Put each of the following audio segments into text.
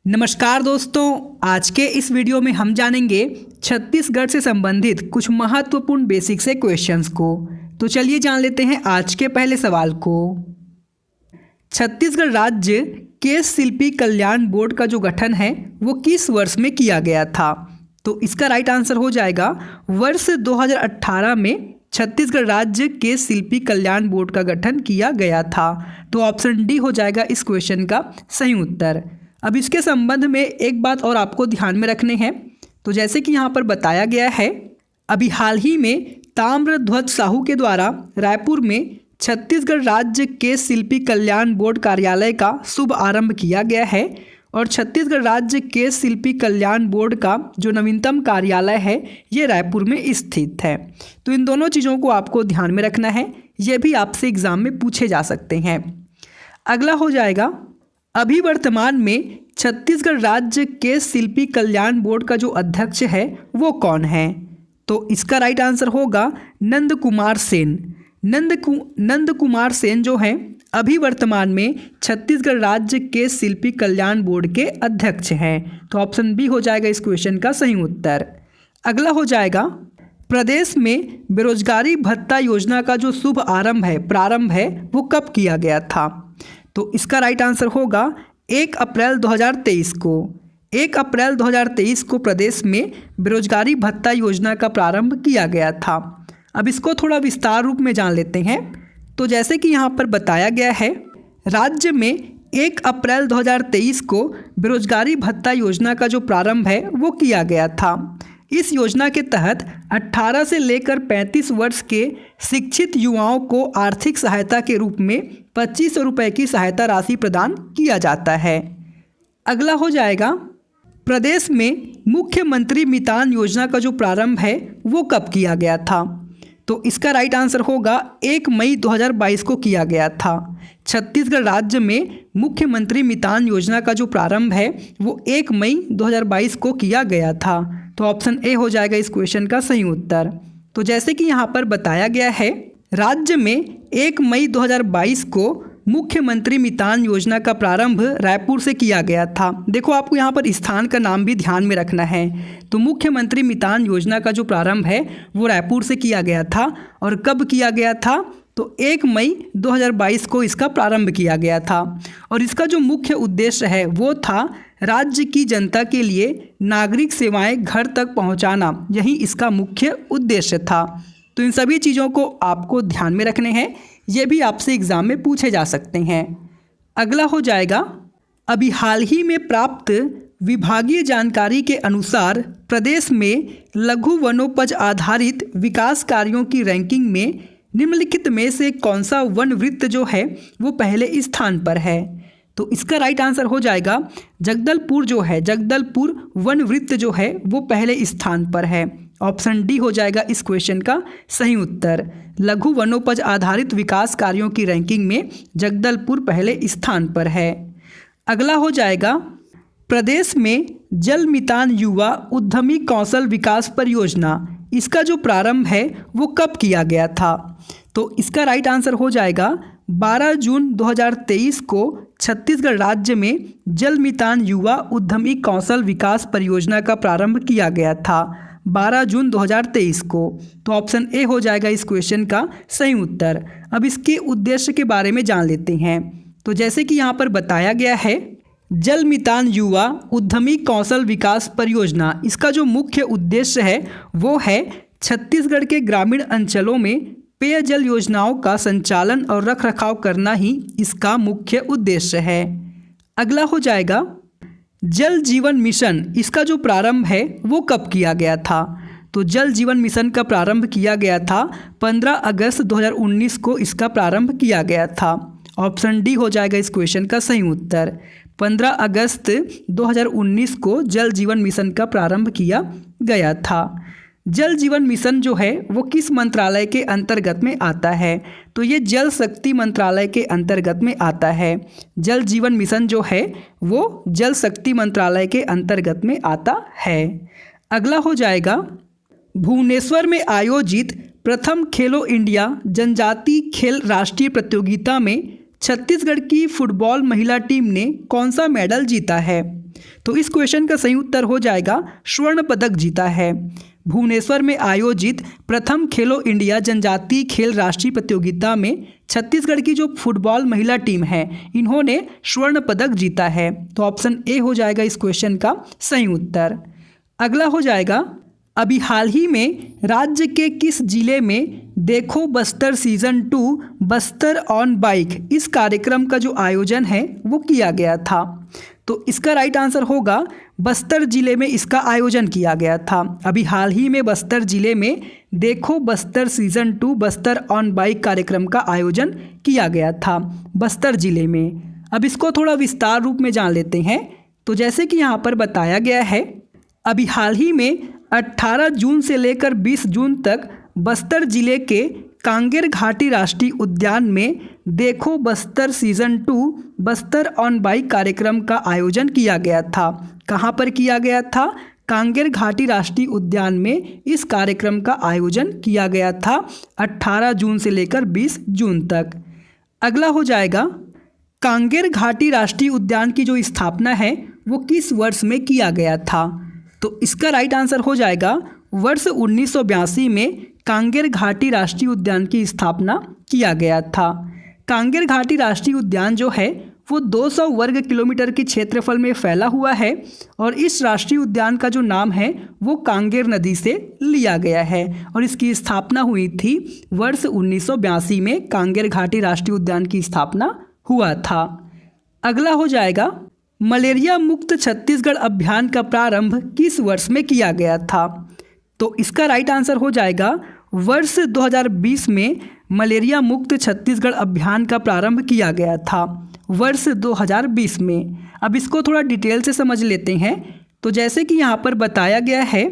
नमस्कार दोस्तों, आज के इस वीडियो में हम जानेंगे छत्तीसगढ़ से संबंधित कुछ महत्वपूर्ण बेसिक से क्वेश्चंस को। तो चलिए जान लेते हैं आज के पहले सवाल को। छत्तीसगढ़ राज्य केश शिल्पी कल्याण बोर्ड का जो गठन है वो किस वर्ष में किया गया था? तो इसका राइट आंसर हो जाएगा वर्ष 2018 में छत्तीसगढ़ राज्य केश शिल्पी कल्याण बोर्ड का गठन किया गया था। तो ऑप्शन डी हो जाएगा इस क्वेश्चन का सही उत्तर। अब इसके संबंध में एक बात और आपको ध्यान में रखने हैं। तो जैसे कि यहाँ पर बताया गया है, अभी हाल ही में ताम्रध्वज साहू के द्वारा रायपुर में छत्तीसगढ़ राज्य केश शिल्पी कल्याण बोर्ड कार्यालय का शुभ आरंभ किया गया है और छत्तीसगढ़ राज्य केश शिल्पी कल्याण बोर्ड का जो नवीनतम कार्यालय है ये रायपुर में स्थित है। तो इन दोनों चीज़ों को आपको ध्यान में रखना है, ये भी आपसे एग्जाम में पूछे जा सकते हैं। अगला हो जाएगा, अभी वर्तमान में छत्तीसगढ़ राज्य केश शिल्पी कल्याण बोर्ड का जो अध्यक्ष है वो कौन है? तो इसका राइट आंसर होगा नंद कुमार सेन। नंद कुमार सेन जो है अभी वर्तमान में छत्तीसगढ़ राज्य केश शिल्पी कल्याण बोर्ड के अध्यक्ष हैं। तो ऑप्शन बी हो जाएगा इस क्वेश्चन का सही उत्तर। अगला हो जाएगा, प्रदेश में बेरोजगारी भत्ता योजना का जो शुभ प्रारंभ है वो कब किया गया था? तो इसका राइट आंसर होगा 1 अप्रैल 2023 को। 1 अप्रैल 2023 को प्रदेश में बेरोजगारी भत्ता योजना का प्रारंभ किया गया था। अब इसको थोड़ा विस्तार रूप में जान लेते हैं। तो जैसे कि यहाँ पर बताया गया है, राज्य में 1 अप्रैल 2023 को बेरोजगारी भत्ता योजना का जो प्रारंभ है वो किया गया था। इस योजना के तहत 18 से लेकर 35 वर्ष के शिक्षित युवाओं को आर्थिक सहायता के रूप में 2500 रुपये की सहायता राशि प्रदान किया जाता है। अगला हो जाएगा, प्रदेश में मुख्यमंत्री मितान योजना का जो प्रारंभ है वो कब किया गया था? तो इसका राइट आंसर होगा 1 मई 2022 को किया गया था। छत्तीसगढ़ राज्य में मुख्यमंत्री मितान योजना का जो प्रारंभ है वो 1 मई 2022 को किया गया था। तो ऑप्शन ए हो जाएगा इस क्वेश्चन का सही उत्तर। तो जैसे कि यहाँ पर बताया गया है, राज्य में 1 मई 2022 को मुख्यमंत्री मितान योजना का प्रारंभ रायपुर से किया गया था। देखो, आपको यहाँ पर स्थान का नाम भी ध्यान में रखना है। तो मुख्यमंत्री मितान योजना का जो प्रारंभ है वो रायपुर से किया गया था। और कब किया गया था? तो 1 मई 2022 को इसका प्रारंभ किया गया था। और इसका जो मुख्य उद्देश्य है वो था राज्य की जनता के लिए नागरिक सेवाएं घर तक पहुंचाना, यही इसका मुख्य उद्देश्य था। तो इन सभी चीज़ों को आपको ध्यान में रखने हैं, ये भी आपसे एग्जाम में पूछे जा सकते हैं। अगला हो जाएगा, अभी हाल ही में प्राप्त विभागीय जानकारी के अनुसार प्रदेश में लघु वनोपज आधारित विकास कार्यों की रैंकिंग में निम्नलिखित में से कौन सा वन वृत्त जो है वो पहले स्थान पर है? तो इसका राइट आंसर हो जाएगा जगदलपुर वन वृत्त जो है वो पहले स्थान पर है। ऑप्शन डी हो जाएगा इस क्वेश्चन का सही उत्तर। लघु वनोपज आधारित विकास कार्यों की रैंकिंग में जगदलपुर पहले स्थान पर है। अगला हो जाएगा, प्रदेश में जल मितान युवा उद्यमी कौशल विकास परियोजना, इसका जो प्रारंभ है वो कब किया गया था? तो इसका राइट आंसर हो जाएगा 12 जून 2023 को छत्तीसगढ़ राज्य में जल मितान युवा उद्यमी कौशल विकास परियोजना का प्रारंभ किया गया था 12 जून 2023 को। तो ऑप्शन ए हो जाएगा इस क्वेश्चन का सही उत्तर। अब इसके उद्देश्य के बारे में जान लेते हैं। तो जैसे कि यहाँ पर बताया गया है, जल मितान युवा उद्यमी कौशल विकास परियोजना, इसका जो मुख्य उद्देश्य है वो है छत्तीसगढ़ के ग्रामीण अंचलों में पेयजल योजनाओं का संचालन और रखरखाव करना ही इसका मुख्य उद्देश्य है। अगला हो जाएगा, जल जीवन मिशन, इसका जो प्रारंभ है वो कब किया गया था? तो जल जीवन मिशन का प्रारंभ किया गया था 15 अगस्त 2019 को इसका प्रारंभ किया गया था। ऑप्शन डी हो जाएगा इस क्वेश्चन का सही उत्तर। 15 अगस्त 2019 को जल जीवन मिशन का प्रारंभ किया गया था। जल जीवन मिशन जो है वो किस मंत्रालय के अंतर्गत में आता है? तो ये जल शक्ति मंत्रालय के अंतर्गत में आता है। जल जीवन मिशन जो है वो जल शक्ति मंत्रालय के अंतर्गत में आता है। अगला हो जाएगा, भुवनेश्वर में आयोजित प्रथम खेलो इंडिया जनजाति खेल राष्ट्रीय प्रतियोगिता में छत्तीसगढ़ की फुटबॉल महिला टीम ने कौन सा मेडल जीता है? तो इस क्वेश्चन का सही उत्तर हो जाएगा स्वर्ण पदक जीता है। भुवनेश्वर में आयोजित प्रथम खेलो इंडिया जनजातीय खेल राष्ट्रीय प्रतियोगिता में छत्तीसगढ़ की जो फुटबॉल महिला टीम है इन्होंने स्वर्ण पदक जीता है। तो ऑप्शन ए हो जाएगा इस क्वेश्चन का सही उत्तर। अगला हो जाएगा, अभी हाल ही में राज्य के किस जिले में देखो Bastar season 2 Bastar on bike इस कार्यक्रम का जो आयोजन है वो किया गया था। तो इसका राइट आंसर होगा बस्तर जिले में इसका आयोजन किया गया था। अभी हाल ही में बस्तर जिले में देखो Bastar season 2 Bastar on bike कार्यक्रम का आयोजन किया गया था बस्तर जिले में। अब इसको थोड़ा विस्तार रूप में जान लेते हैं। तो जैसे कि यहाँ पर बताया गया है, अभी हाल ही में 18 जून से लेकर 20 जून तक बस्तर जिले के कांगेर घाटी राष्ट्रीय उद्यान में देखो Bastar season 2 Bastar on bike कार्यक्रम का आयोजन किया गया था। कहाँ पर किया गया था? कांगेर घाटी राष्ट्रीय उद्यान में इस कार्यक्रम का आयोजन किया गया था 18 जून से लेकर 20 जून तक। अगला हो जाएगा, कांगेर घाटी राष्ट्रीय उद्यान की जो स्थापना है वो किस वर्ष में किया गया था? तो इसका राइट आंसर हो जाएगा वर्ष 1982 में कांगेर घाटी राष्ट्रीय उद्यान की स्थापना किया गया था। कांगेर घाटी राष्ट्रीय उद्यान जो है वो 200 वर्ग किलोमीटर के क्षेत्रफल में फैला हुआ है और इस राष्ट्रीय उद्यान का जो नाम है वो कांगेर नदी से लिया गया है और इसकी स्थापना हुई थी वर्ष 1982 में कांगेर घाटी राष्ट्रीय उद्यान की स्थापना हुआ था। अगला हो जाएगा, मलेरिया मुक्त छत्तीसगढ़ अभियान का प्रारंभ किस वर्ष में किया गया था? तो इसका राइट आंसर हो जाएगा वर्ष 2020 में मलेरिया मुक्त छत्तीसगढ़ अभियान का प्रारंभ किया गया था वर्ष 2020 में। अब इसको थोड़ा डिटेल से समझ लेते हैं। तो जैसे कि यहाँ पर बताया गया है,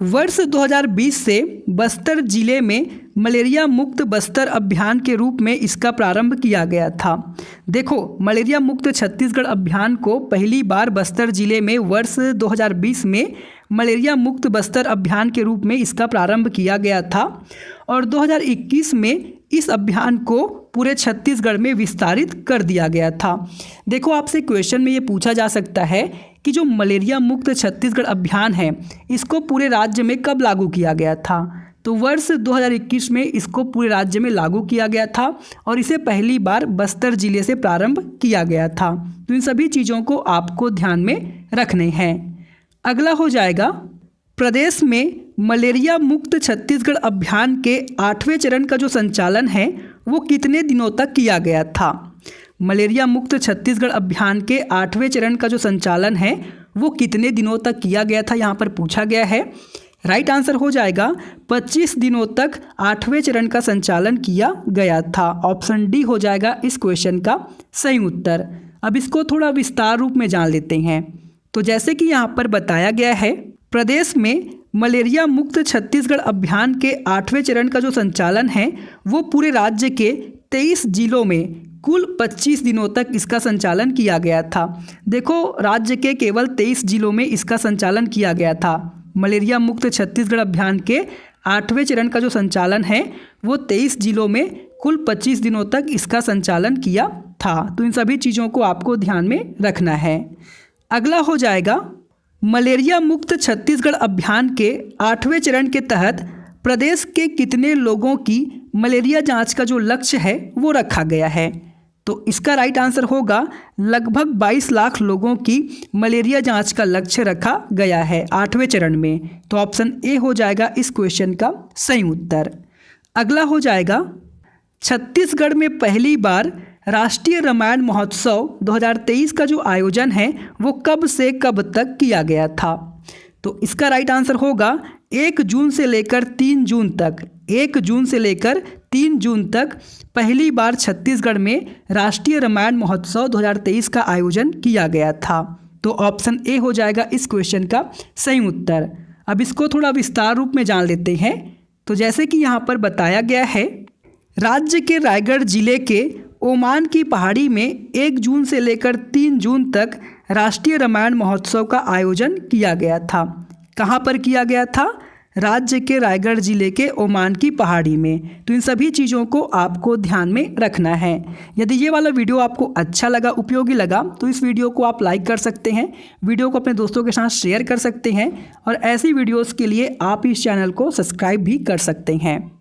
वर्ष 2020 से बस्तर जिले में मलेरिया मुक्त बस्तर अभियान के रूप में इसका प्रारंभ किया गया था। देखो, मलेरिया मुक्त छत्तीसगढ़ अभियान को पहली बार बस्तर जिले में वर्ष 2020 में मलेरिया मुक्त बस्तर अभियान के रूप में इसका प्रारंभ किया गया था और 2021 में इस अभियान को पूरे छत्तीसगढ़ में विस्तारित कर दिया गया था। देखो, आपसे क्वेश्चन में ये पूछा जा सकता है कि जो मलेरिया मुक्त छत्तीसगढ़ अभियान है इसको पूरे राज्य में कब लागू किया गया था? तो वर्ष 2021 में इसको पूरे राज्य में लागू किया गया था और इसे पहली बार बस्तर जिले से प्रारंभ किया गया था। तो इन सभी चीज़ों को आपको ध्यान में रखने हैं। अगला हो जाएगा, प्रदेश में मलेरिया मुक्त छत्तीसगढ़ अभियान के 8वें चरण का जो संचालन है वो कितने दिनों तक किया गया था? मलेरिया मुक्त छत्तीसगढ़ अभियान के 8वें चरण का जो संचालन है वो कितने दिनों तक किया गया था, यहाँ पर पूछा गया है। राइट आंसर हो जाएगा 25 दिनों तक 8वें चरण का संचालन किया गया था। ऑप्शन डी हो जाएगा इस क्वेश्चन का सही उत्तर। अब इसको थोड़ा विस्तार रूप में जान लेते हैं। तो जैसे कि यहाँ पर बताया गया है, प्रदेश में मलेरिया मुक्त छत्तीसगढ़ अभियान के 8वें चरण का जो संचालन है वो पूरे राज्य के 23 जिलों में कुल 25 दिनों तक इसका संचालन किया गया था। देखो, राज्य के केवल 23 जिलों में इसका संचालन किया गया था। मलेरिया मुक्त छत्तीसगढ़ अभियान के 8वें चरण का जो संचालन है वो 23 जिलों में कुल 25 दिनों तक इसका संचालन किया था। तो इन सभी चीज़ों को आपको ध्यान में रखना है। अगला हो जाएगा, मलेरिया मुक्त छत्तीसगढ़ अभियान के 8वें चरण के तहत प्रदेश के कितने लोगों की मलेरिया जांच का जो लक्ष्य है वो रखा गया है? तो इसका राइट आंसर होगा लगभग 22 लाख लोगों की मलेरिया जांच का लक्ष्य रखा गया है 8वें चरण में। तो ऑप्शन ए हो जाएगा इस क्वेश्चन का सही उत्तर। अगला हो जाएगा, छत्तीसगढ़ में पहली बार राष्ट्रीय रामायण महोत्सव 2023 का जो आयोजन है वो कब से कब तक किया गया था? तो इसका राइट आंसर होगा 1 जून से लेकर 3 जून तक। 1 जून से लेकर 3 जून तक पहली बार छत्तीसगढ़ में राष्ट्रीय रामायण महोत्सव 2023 का आयोजन किया गया था। तो ऑप्शन ए हो जाएगा इस क्वेश्चन का सही उत्तर। अब इसको थोड़ा विस्तार रूप में जान लेते हैं। तो जैसे कि यहाँ पर बताया गया है, राज्य के रायगढ़ जिले के ओमान की पहाड़ी में 1 जून से लेकर 3 जून तक राष्ट्रीय रामायण महोत्सव का आयोजन किया गया था। कहाँ पर किया गया था? राज्य के रायगढ़ जिले के ओमान की पहाड़ी में। तो इन सभी चीज़ों को आपको ध्यान में रखना है। यदि ये वाला वीडियो आपको अच्छा लगा, उपयोगी लगा, तो इस वीडियो को आप लाइक कर सकते हैं, वीडियो को अपने दोस्तों के साथ शेयर कर सकते हैं और ऐसी वीडियोस के लिए आप इस चैनल को सब्सक्राइब भी कर सकते हैं।